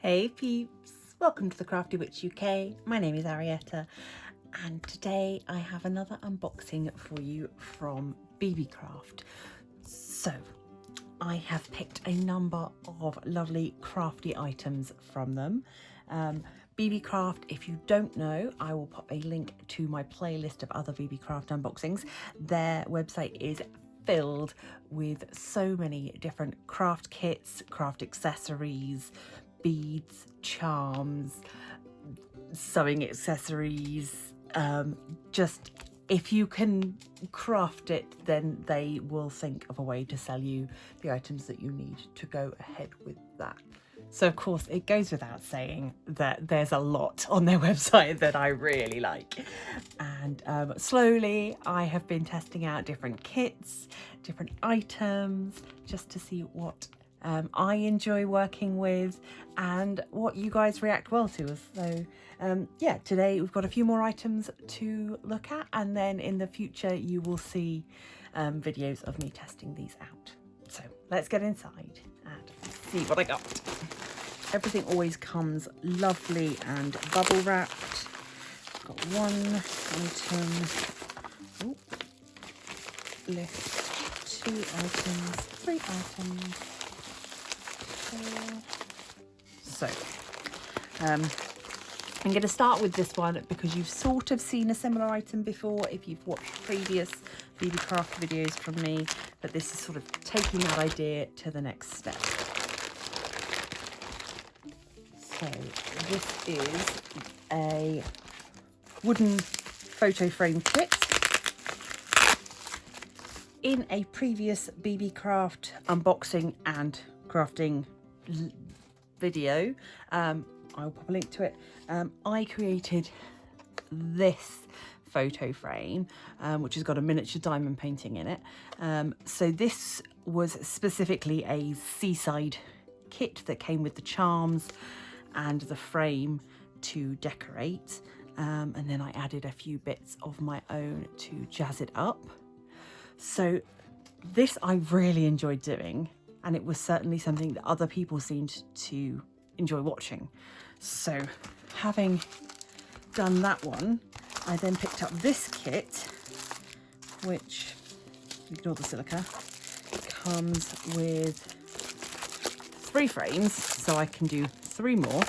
Hey peeps, welcome to the Crafty Witch UK. My name is Arietta and today I have another unboxing for you from BeeBeeCraft. So I have picked a number of lovely crafty items from them. BeeBeeCraft, if you don't know, I will pop a link to my playlist of other BeeBeeCraft unboxings. Their website is filled with so many different craft kits, craft accessories, beads, charms, sewing accessories. Just if you can craft it, then they will think of a way to sell you the items that you need to go ahead with that. So of course it goes without saying that there's a lot on their website that I really like, and slowly I have been testing out different kits, different items, just to see what I enjoy working with and what you guys react well to. So yeah, today we've got a few more items to look at, and then in the future you will see videos of me testing these out. So let's get inside and see what I got. Everything always comes lovely and bubble wrapped. Got one item, list, 2 items, 3 items. So I'm going to start with this one because you've sort of seen a similar item before if you've watched previous BeeBeeCraft videos from me, but this is sort of taking that idea to the next step. So this is a wooden photo frame kit. In a previous BeeBeeCraft unboxing and crafting video, I'll pop a link to it, I created this photo frame, which has got a miniature diamond painting in it. So this was specifically a seaside kit that came with the charms and the frame to decorate, and then I added a few bits of my own to jazz it up. So this I really enjoyed doing, and it was certainly something that other people seemed to enjoy watching. So having done that one, I then picked up this kit, which, ignore the silica, comes with 3 frames, so I can do 3 more.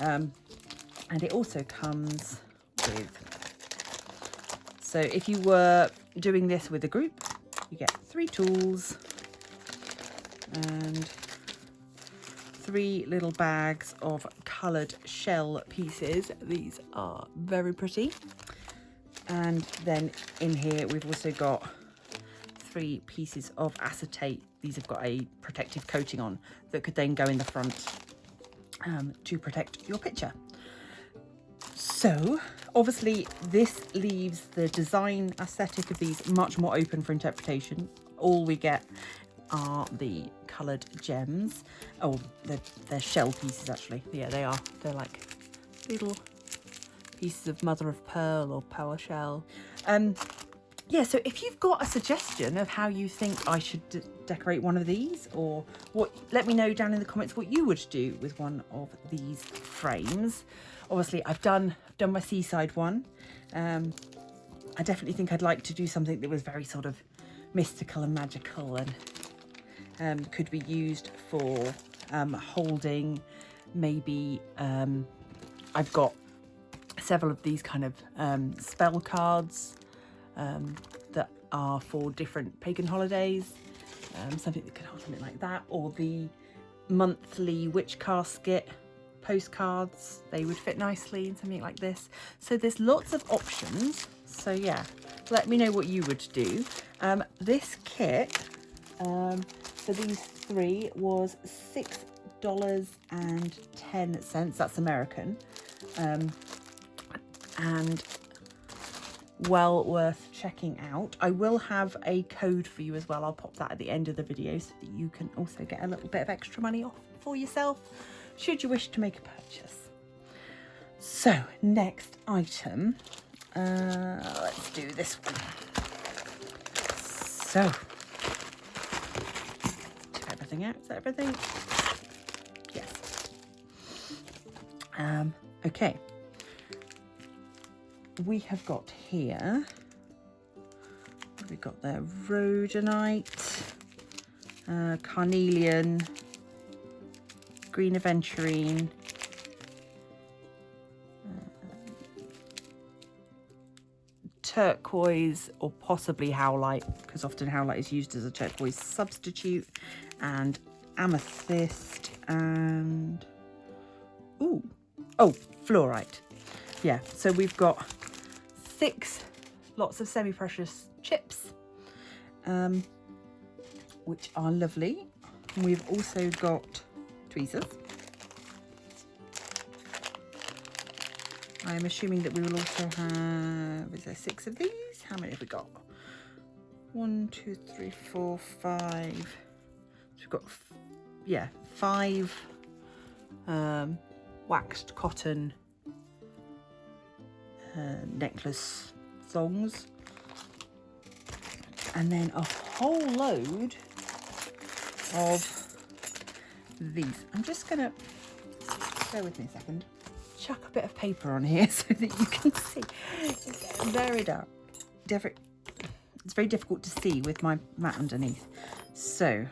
And it also comes with, so if you were doing this with a group, you get 3 tools and 3 little bags of coloured shell pieces. These are very pretty. And then in here we've also got 3 pieces of acetate. These have got a protective coating on that could then go in the front to protect your picture. So obviously this leaves the design aesthetic of these much more open for interpretation. All we get are the coloured gems. Oh, they're shell pieces actually. Yeah, they are. They're like little pieces of mother of pearl or pearl shell. Yeah, so if you've got a suggestion of how you think I should decorate one of these, or what, let me know down in the comments what you would do with one of these frames. Obviously I've done my seaside one. I definitely think I'd like to do something that was very sort of mystical and magical, and could be used for holding maybe, I've got several of these kind of spell cards that are for different pagan holidays, something that can hold something like that, or the monthly witch casket postcards. They would fit nicely in something like this. So there's lots of options. So yeah, let me know what you would do. This kit for these 3 was $6.10. That's American, and well worth checking out. I will have a code for you as well. I'll pop that at the end of the video so that you can also get a little bit of extra money off for yourself should you wish to make a purchase. So next item, let's do this one. So check everything out. Is that everything? Yes. Okay, we have got here, we've got there rhodonite, carnelian, green aventurine, turquoise or possibly howlite, because often howlite is used as a turquoise substitute, and amethyst, and fluorite. Yeah, so we've got 6 lots of semi-precious chips, which are lovely. We've also got tweezers. I'm assuming that we will also have, is there 6 of these? How many have we got? 1, 2, 3, 4, 5. So we've got, yeah, 5 waxed cotton necklace thongs. And then a whole load of these. I'm just going to, bear with me a second, chuck a bit of paper on here so that you can see. It's very dark. It's very difficult to see with my mat underneath. So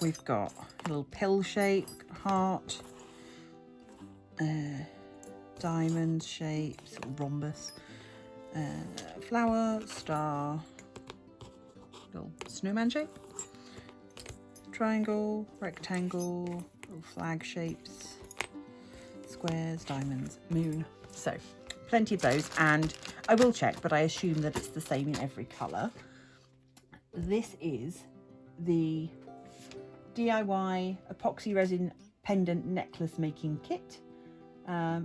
we've got a little pill shape, heart, diamond shape, sort of rhombus, flower, star, little snowman shape, triangle, rectangle, little flag shapes, squares, diamonds, moon. So plenty of those, and I will check, but I assume that it's the same in every colour. This is the DIY epoxy resin pendant necklace making kit.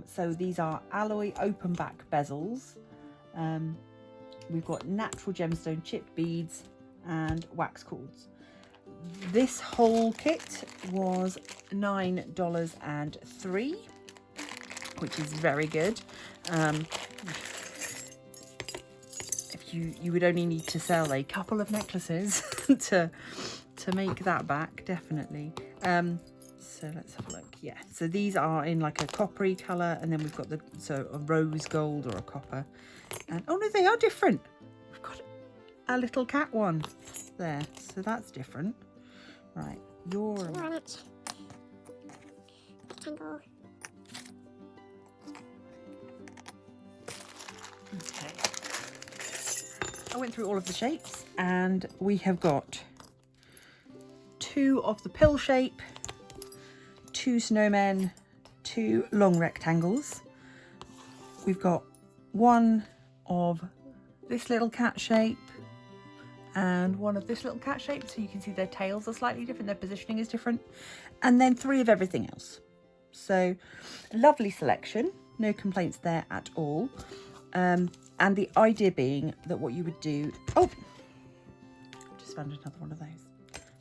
So these are alloy open back bezels. We've got natural gemstone chipped beads and wax cords. This whole kit was $9.03, which is very good. If you would only need to sell a couple of necklaces to make that back, definitely. So let's have a look. Yeah, so these are in like a coppery colour, and then we've got a rose gold or a copper. And oh no, they are different. We've got a little cat one there, so that's different. Right, you're rectangle. Okay. I went through all of the shapes, and we have got 2 of the pill shape, 2 snowmen, 2 long rectangles. We've got 1 of this little cat shape and 1 of this little cat shape, so you can see their tails are slightly different, their positioning is different, and then 3 of everything else. So lovely selection, no complaints there at all. And the idea being that what you would do, just found another one of those,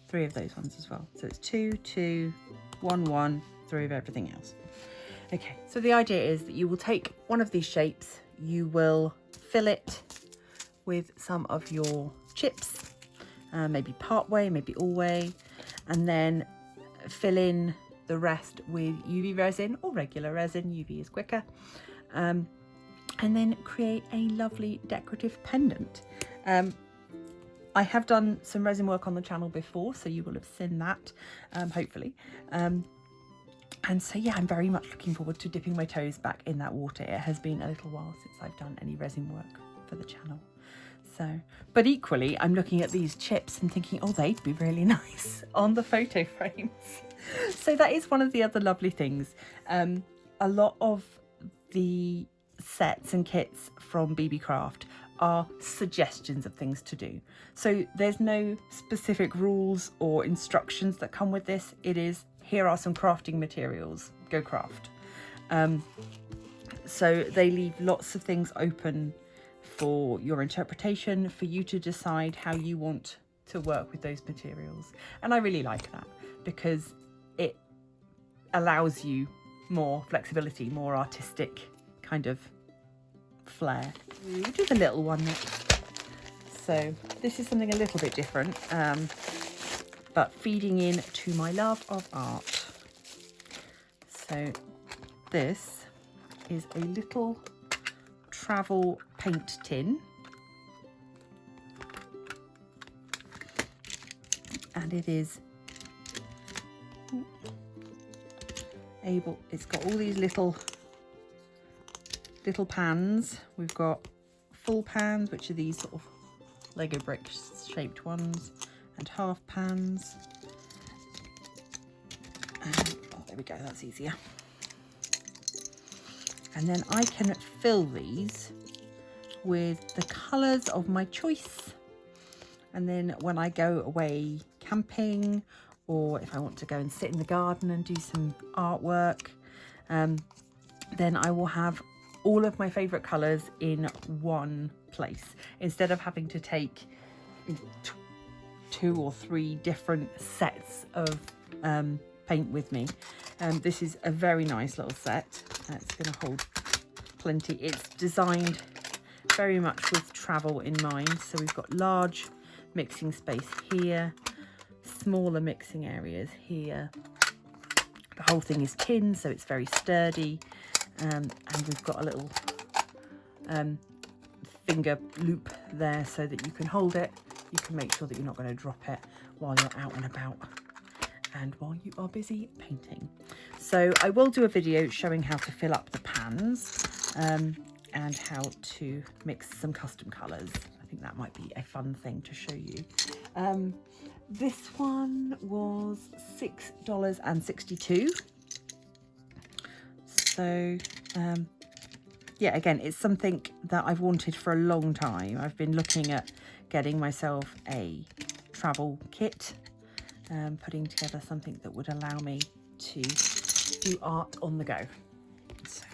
3 of those ones as well. So it's 2, 2, 1, 1, 3 of everything else. Okay, so the idea is that you will take one of these shapes, you will fill it with some of your chips, maybe part way, maybe all way, and then fill in the rest with UV resin or regular resin. UV is quicker. And then create a lovely decorative pendant. I have done some resin work on the channel before, so you will have seen that, hopefully. And so yeah, I'm very much looking forward to dipping my toes back in that water. It has been a little while since I've done any resin work for the channel. So, but equally, I'm looking at these chips and thinking, oh, they'd be really nice on the photo frames. So that is one of the other lovely things. A lot of the sets and kits from BeeBeeCraft are suggestions of things to do. So there's no specific rules or instructions that come with this. It is, here are some crafting materials, go craft. So they leave lots of things open for your interpretation, for you to decide how you want to work with those materials. And I really like that because it allows you more flexibility, more artistic kind of flair. We'll do the little one next. So this is something a little bit different, but feeding in to my love of art. So this is a little travel paint tin. And it is it's got all these little pans. We've got full pans, which are these sort of Lego brick shaped ones, and half pans. And, oh, there we go, that's easier. And then I can fill these with the colours of my choice. And then when I go away camping, or if I want to go and sit in the garden and do some artwork, then I will have all of my favourite colours in one place, instead of having to take 2 or 3 different sets of paint with me. This is a very nice little set. It's going to hold plenty. It's designed very much with travel in mind. So we've got large mixing space here, smaller mixing areas here. The whole thing is tin, so it's very sturdy. And we've got a little finger loop there so that you can hold it. You can make sure that you're not going to drop it while you're out and about and while you are busy painting. So I will do a video showing how to fill up the pans and how to mix some custom colours. I think that might be a fun thing to show you. This one was $6.62. So yeah, again, it's something that I've wanted for a long time. I've been looking at getting myself a travel kit, putting together something that would allow me to do art on the go. So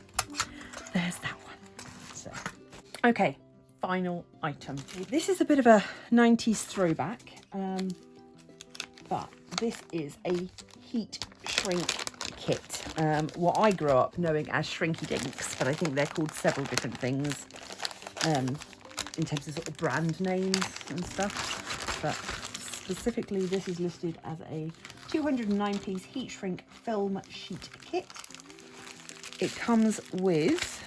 there's that one. So, okay, final item. This is a bit of a 90s throwback, but this is a heat shrink kit. What I grew up knowing as Shrinky Dinks, but I think they're called several different things in terms of sort of brand names and stuff. But specifically, this is listed as a 209-piece heat shrink film sheet kit. It comes with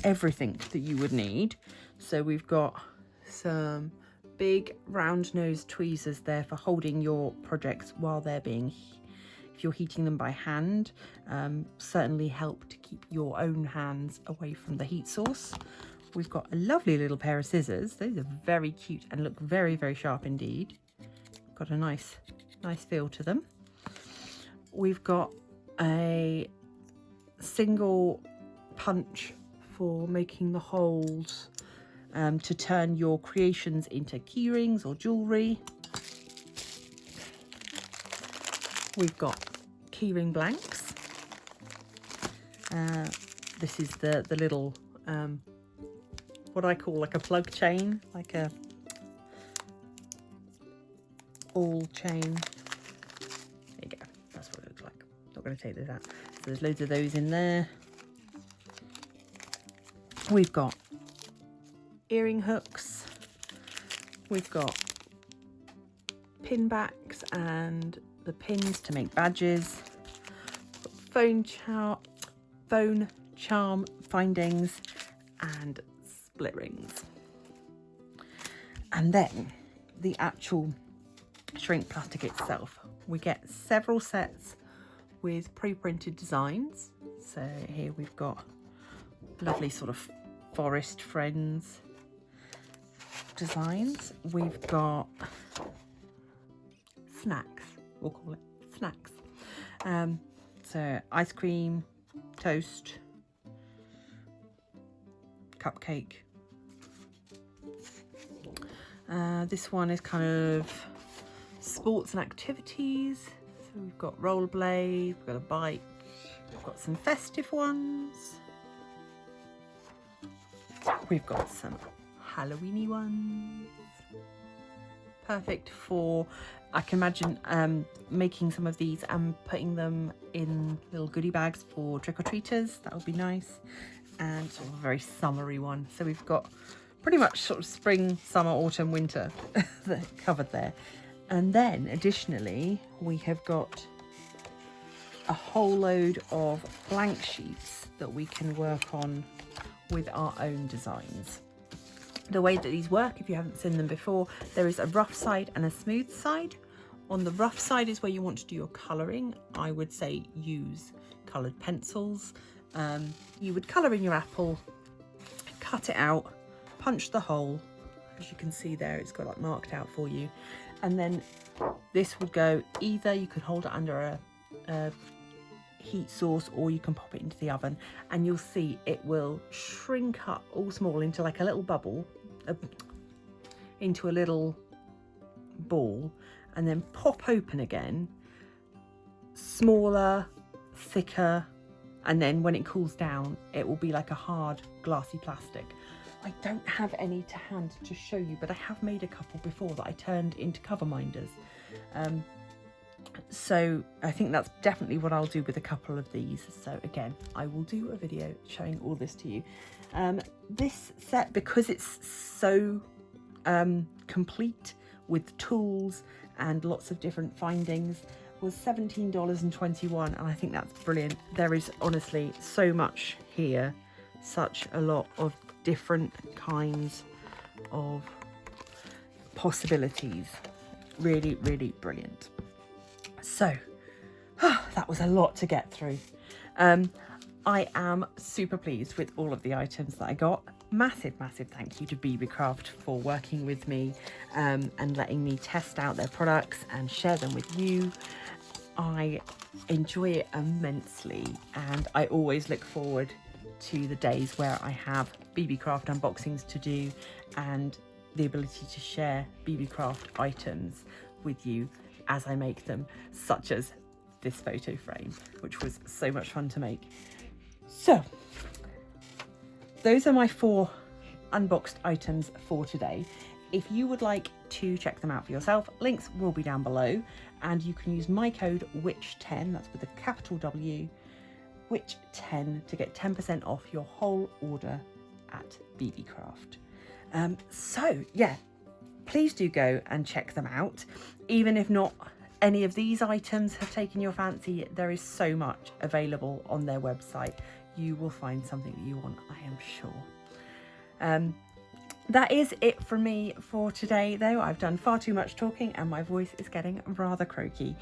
everything that you would need. So we've got some big round nose tweezers there for holding your projects while they're being, if you're heating them by hand, certainly help to keep your own hands away from the heat source. We've got a lovely little pair of scissors. Those are very cute and look very, very sharp indeed. Got a nice feel to them. We've got a single punch for making the holes to turn your creations into key rings or jewellery. We've got keyring blanks. This is the little what I call like a plug chain, like a ball chain. There you go, that's what it looks like. Not going to take this out. So there's loads of those in there. We've got earring hooks. We've got pin backs and the pins to make badges. Phone charm findings and split rings. And then the actual shrink plastic itself. We get several sets with pre-printed designs. So here we've got lovely sort of forest friends designs. We've got snacks, we'll call it snacks. So ice cream, toast, cupcake. This one is kind of sports and activities. So we've got rollerblade, we've got a bike, we've got some festive ones. We've got some Halloweeny ones. Perfect for, I can imagine making some of these and putting them in little goodie bags for trick-or-treaters. That would be nice. And sort of a very summery one. So we've got pretty much sort of spring, summer, autumn, winter covered there. And then additionally, we have got a whole load of blank sheets that we can work on with our own designs. The way that these work, if you haven't seen them before, there is a rough side and a smooth side. On the rough side is where you want to do your colouring. I would say use coloured pencils. You would colour in your apple, cut it out, punch the hole. As you can see there, it's got like marked out for you. And then this will go, either you could hold it under a heat source or you can pop it into the oven, and you'll see it will shrink up all small into like a little bubble, into a little ball, and then pop open again, smaller, thicker, and then when it cools down it will be like a hard glassy plastic. I don't have any to hand to show you, but I have made a couple before that I turned into cover minders. So I think that's definitely what I'll do with a couple of these. So again, I will do a video showing all this to you. This set, because it's so complete with tools and lots of different findings, was $17.21, and I think that's brilliant. There is honestly so much here, such a lot of different kinds of possibilities. Really, really brilliant. So that was a lot to get through. I am super pleased with all of the items that I got. Massive thank you to BeeBeeCraft for working with me and letting me test out their products and share them with you. I enjoy it immensely, and I always look forward to the days where I have BeeBeeCraft unboxings to do and the ability to share BeeBeeCraft items with you as I make them, such as this photo frame, which was so much fun to make. So those are my 4 unboxed items for today. If you would like to check them out for yourself, links will be down below, and you can use my code WITCH10, that's with a capital W, WITCH10, to get 10% off your whole order at BeeBeeCraft. So yeah, please do go and check them out. Even if not any of these items have taken your fancy, there is so much available on their website. You will find something that you want, I am sure. That is it from me for today, though. I've done far too much talking and my voice is getting rather croaky.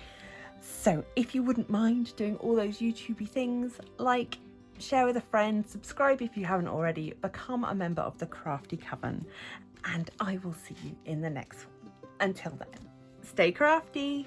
So if you wouldn't mind doing all those YouTubey things, like, share with a friend, subscribe if you haven't already, become a member of the Crafty Coven, and I will see you in the next one. Until then, stay crafty.